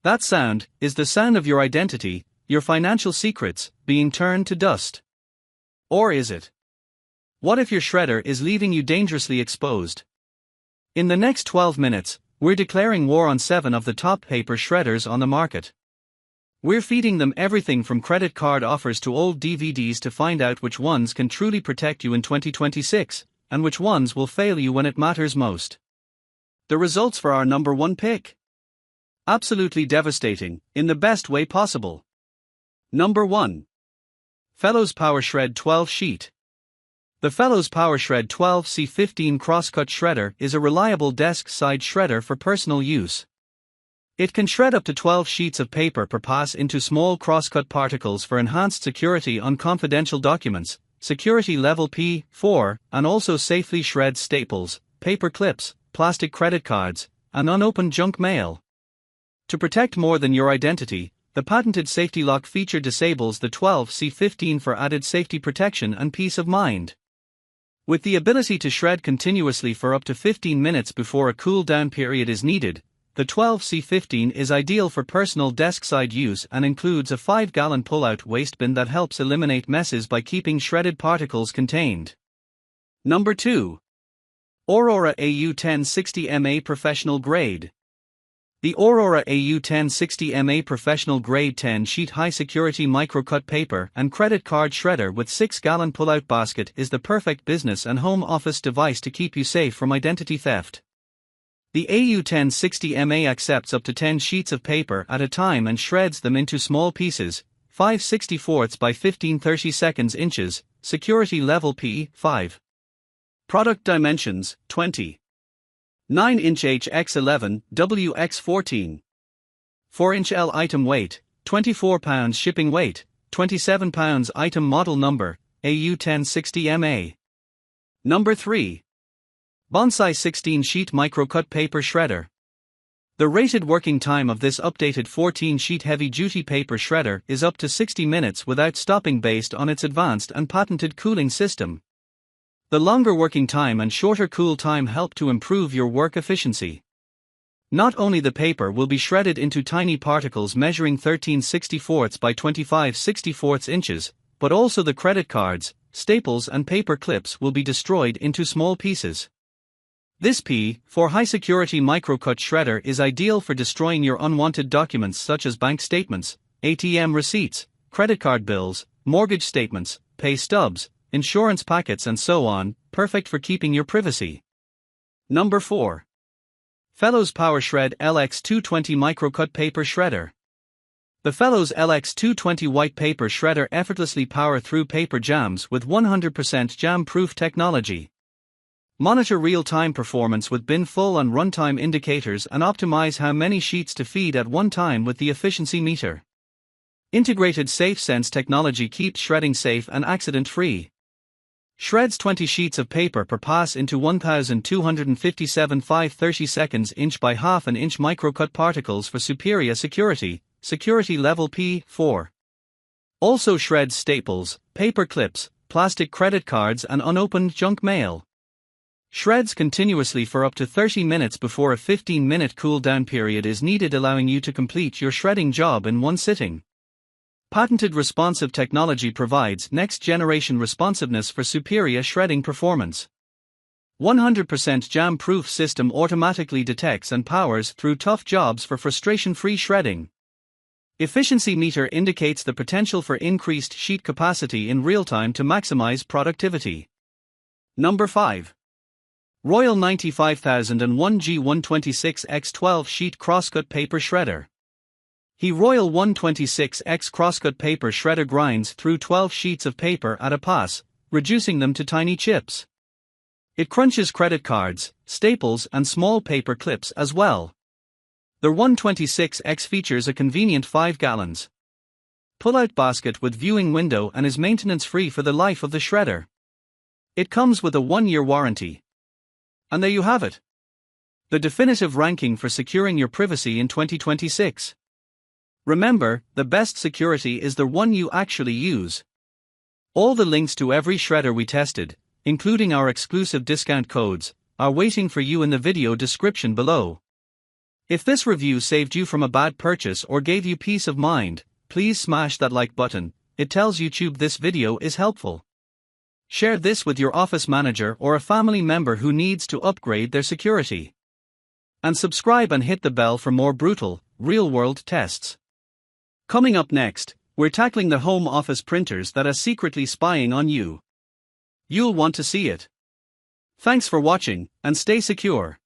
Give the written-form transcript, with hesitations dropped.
That sound is the sound of your identity, your financial secrets, being turned to dust. Or is it? What if your shredder is leaving you dangerously exposed? In the next 12 minutes, we're declaring war on 7 of the top paper shredders on the market. We're feeding them everything from credit card offers to old DVDs to find out which ones can truly protect you in 2026, and which ones will fail you when it matters most. The results for our number 1 pick? Absolutely devastating, in the best way possible. Number 1. Fellows Powershred 12 Sheet. The Fellows Powershred 12C15 Crosscut Shredder is a reliable desk-side shredder for personal use. It can shred up to 12 sheets of paper per pass into small crosscut particles for enhanced security on confidential documents, security level P4, and also safely shreds staples, paper clips, plastic credit cards, and unopened junk mail. To protect more than your identity, the patented safety lock feature disables the 12C15 for added safety protection and peace of mind. With the ability to shred continuously for up to 15 minutes before a cool-down period is needed, the 12C15 is ideal for personal desk-side use and includes a 5-gallon pull-out waste bin that helps eliminate messes by keeping shredded particles contained. Number 2. Aurora AU1060MA Professional Grade. The Aurora AU1060MA Professional Grade 10-sheet high-security microcut paper and credit card shredder with 6-gallon pull-out basket is the perfect business and home office device to keep you safe from identity theft. The AU1060MA accepts up to 10 sheets of paper at a time and shreds them into small pieces, 5/64 by 15/32 inches, security level P5. Product dimensions, 20. 9-inch HX11, WX14. 4-inch L item weight, 24 pounds shipping weight, 27 pounds item model number, AU1060MA. Number 3. Bonsaii 16-sheet microcut paper shredder. The rated working time of this updated 14-sheet heavy-duty paper shredder is up to 60 minutes without stopping based on its advanced and patented cooling system. The longer working time and shorter cool time help to improve your work efficiency. Not only the paper will be shredded into tiny particles measuring 13/64 by 25/64 inches, but also the credit cards, staples and paper clips will be destroyed into small pieces. This P4 high-security microcut shredder is ideal for destroying your unwanted documents such as bank statements, ATM receipts, credit card bills, mortgage statements, pay stubs, insurance packets and so on, perfect for keeping your privacy. Number 4. Fellows Powershred LX220 Microcut Paper Shredder. The Fellows LX220 white paper shredder effortlessly power through paper jams with 100% jam-proof technology. Monitor real-time performance with bin full and runtime indicators and optimize how many sheets to feed at one time with the efficiency meter. Integrated SafeSense technology keeps shredding safe and accident-free. Shreds 20 sheets of paper per pass into 1,257 5/32 inch by half an inch microcut particles for superior security, security level P4. Also shreds staples, paper clips, plastic credit cards and unopened junk mail. Shreds continuously for up to 30 minutes before a 15-minute cool-down period is needed, allowing you to complete your shredding job in one sitting. Patented responsive technology provides next-generation responsiveness for superior shredding performance. 100% jam-proof system automatically detects and powers through tough jobs for frustration-free shredding. Efficiency meter indicates the potential for increased sheet capacity in real time to maximize productivity. Number 5. Royal 95001 G126X 12-sheet crosscut paper shredder. The Royal 126X crosscut paper shredder grinds through 12 sheets of paper at a pass, reducing them to tiny chips. It crunches credit cards, staples and small paper clips as well. The 126X features a convenient 5 gallons pull-out basket with viewing window and is maintenance-free for the life of the shredder. It comes with a 1-year warranty. And there you have it. The definitive ranking for securing your privacy in 2026. Remember, the best security is the one you actually use. All the links to every shredder we tested, including our exclusive discount codes, are waiting for you in the video description below. If this review saved you from a bad purchase or gave you peace of mind, please smash that like button. It tells YouTube this video is helpful. Share this with your office manager or a family member who needs to upgrade their security. And subscribe and hit the bell for more brutal, real-world tests. Coming up next, we're tackling the home office printers that are secretly spying on you. You'll want to see it. Thanks for watching, and stay secure.